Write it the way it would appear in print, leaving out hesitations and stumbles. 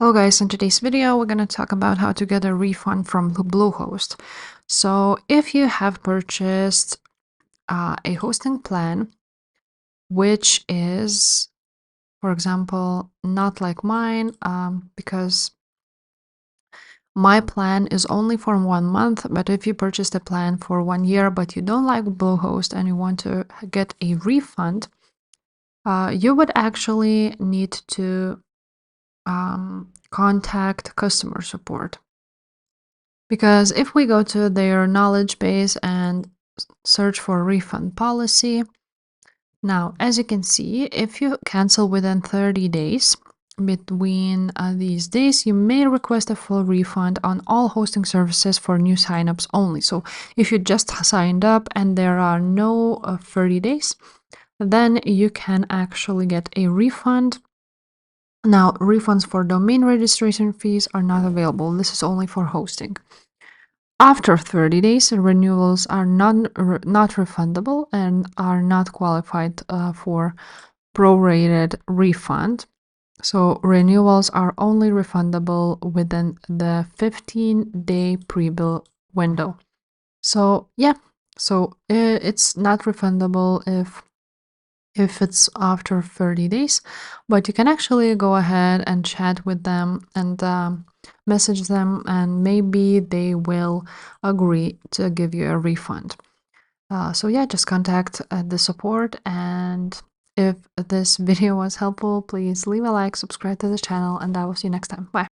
Hello guys, in today's video we're going to talk about how to get a refund from Bluehost. So if you have purchased a hosting plan, which is, for example, not like mine, because my plan is only for 1 month, but if you purchased a plan for 1 year but you don't like Bluehost and you want to get a refund, you would actually need to contact customer support. Because if we go to their knowledge base and search for refund policy, now as you can see, if you cancel within 30 days, between these days, you may request a full refund on all hosting services for new signups only. So if you just signed up and there are no 30 days, then you can actually get a refund. Now, refunds for domain registration fees are not available. This is only for hosting. After 30 days, renewals are not refundable and are not qualified for prorated refund. So renewals are only refundable within the 15-day pre-bill window. So yeah, so it's not refundable if it's after 30 days, but you can actually go ahead and chat with them and message them, and maybe they will agree to give you a refund. So yeah, just contact the support, and if this video was helpful, please leave a like, subscribe to the channel, and I will see you next time. Bye.